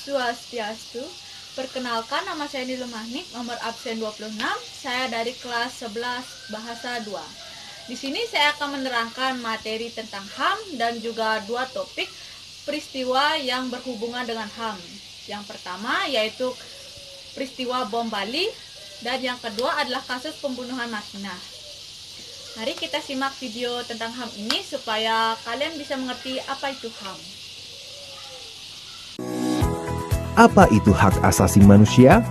Swastiastu. Perkenalkan, nama saya Nilu Mahnik, nomor absen 26. Saya dari kelas 11 Bahasa 2. Di sini saya akan menerangkan materi tentang HAM dan juga dua topik peristiwa yang berhubungan dengan HAM. Yang pertama yaitu peristiwa bom Bali dan yang kedua adalah kasus pembunuhan Marsinah. Mari kita simak video tentang HAM ini supaya kalian bisa mengerti apa itu HAM. Apa itu hak asasi manusia?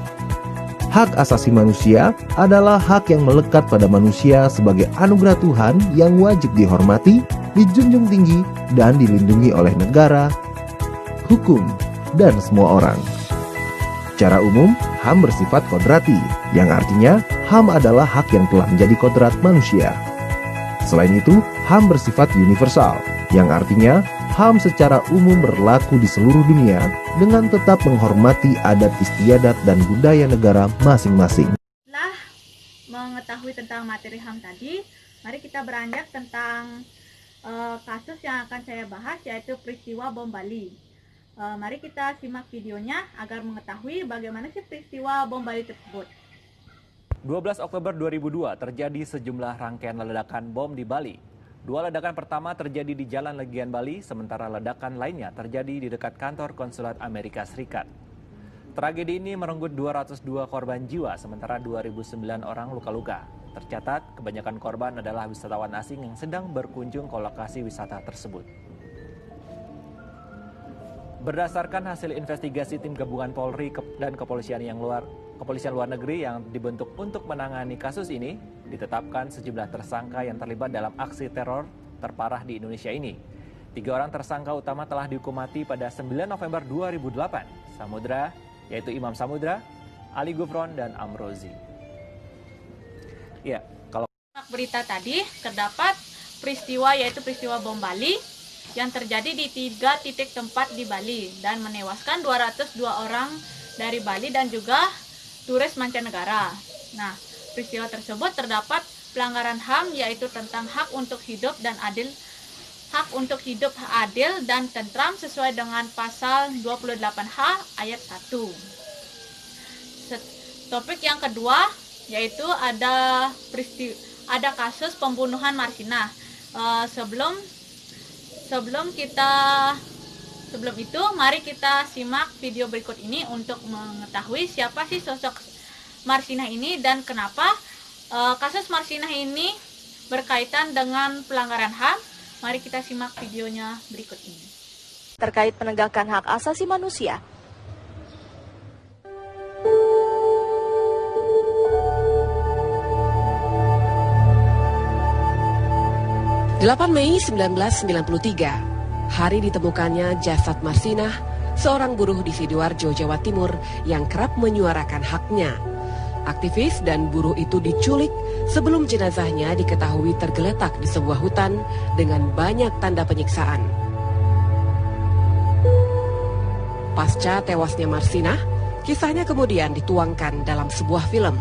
Hak asasi manusia adalah hak yang melekat pada manusia sebagai anugerah Tuhan yang wajib dihormati, dijunjung tinggi, dan dilindungi oleh negara, hukum, dan semua orang. Secara umum, HAM bersifat kodrati, yang artinya HAM adalah hak yang telah menjadi kodrat manusia. Selain itu, HAM bersifat universal, yang artinya HAM secara umum berlaku di seluruh dunia dengan tetap menghormati adat istiadat dan budaya negara masing-masing. Setelah mengetahui tentang materi HAM tadi, mari kita beranjak tentang kasus yang akan saya bahas, yaitu peristiwa bom Bali. Mari kita simak videonya agar mengetahui bagaimana sih peristiwa bom Bali tersebut. 12 Oktober 2002 terjadi sejumlah rangkaian ledakan bom di Bali. Dua ledakan pertama terjadi di Jalan Legian Bali, sementara ledakan lainnya terjadi di dekat kantor konsulat Amerika Serikat. Tragedi ini merenggut 202 korban jiwa, sementara 2.009 orang luka-luka. Tercatat, kebanyakan korban adalah wisatawan asing yang sedang berkunjung ke lokasi wisata tersebut. Berdasarkan hasil investigasi tim gabungan Polri dan Kepolisian luar negeri yang dibentuk untuk menangani kasus ini, ditetapkan sejumlah tersangka yang terlibat dalam aksi teror terparah di Indonesia ini. 3 orang tersangka utama telah dihukum mati pada 9 November 2008. Samudra, yaitu Imam Samudra, Ali Gufron, dan Amrozi. Ya, kalau berita tadi terdapat peristiwa yaitu peristiwa bom Bali yang terjadi di 3 titik tempat di Bali dan menewaskan 202 orang dari Bali dan juga turis mancanegara. Nah, peristiwa tersebut terdapat pelanggaran HAM yaitu tentang hak untuk hidup dan adil, hak untuk hidup adil dan tentram sesuai dengan pasal 28H ayat 1. Topik yang kedua yaitu ada kasus pembunuhan Marsinah. Sebelum itu, mari kita simak video berikut ini untuk mengetahui siapa sih sosok Marsinah ini dan kenapa kasus Marsinah ini berkaitan dengan pelanggaran HAM. Mari kita simak videonya berikut ini. Terkait penegakan hak asasi manusia. Mei 1993, hari ditemukannya jasad Marsinah, seorang buruh di Sidoarjo, Jawa Timur yang kerap menyuarakan haknya. Aktivis dan buruh itu diculik sebelum jenazahnya diketahui tergeletak di sebuah hutan dengan banyak tanda penyiksaan. Pasca tewasnya Marsinah, kisahnya kemudian dituangkan dalam sebuah film.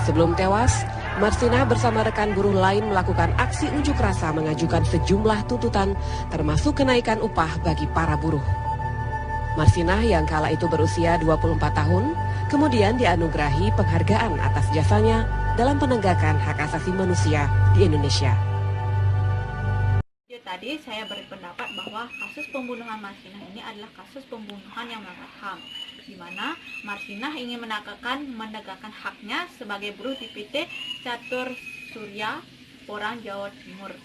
Sebelum tewas, Marsinah bersama rekan buruh lain melakukan aksi unjuk rasa mengajukan sejumlah tuntutan termasuk kenaikan upah bagi para buruh. Marsinah yang kala itu berusia 24 tahun, kemudian dianugerahi penghargaan atas jasanya dalam penegakan hak asasi manusia di Indonesia. Tadi saya berpendapat bahwa kasus pembunuhan Marsinah ini adalah kasus pembunuhan yang melanggar HAM, di mana Marsinah ingin menegakkan haknya sebagai buruh di PT Catur Surya Porang, Jawa Timur.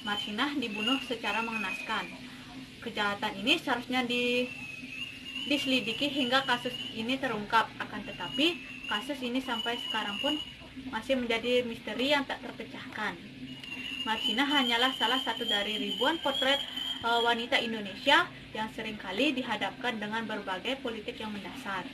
Marsinah dibunuh secara mengenaskan. Kejahatan ini seharusnya diselidiki hingga kasus ini terungkap, akan tetapi kasus ini sampai sekarang pun masih menjadi misteri yang tak terpecahkan. Marsinah hanyalah salah satu dari ribuan potret wanita Indonesia yang seringkali dihadapkan dengan berbagai politik yang mendasar.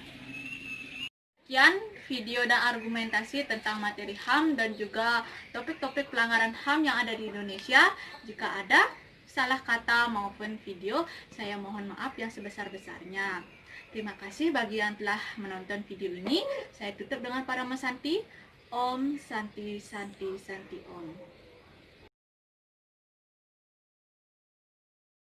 Sekian video dan argumentasi tentang materi HAM dan juga topik-topik pelanggaran HAM yang ada di Indonesia. Jika ada salah kata maupun video, saya mohon maaf yang sebesar-besarnya. Terima kasih bagi yang telah menonton video ini. Saya tutup dengan para Santi. Om Santi Santi Santi Om.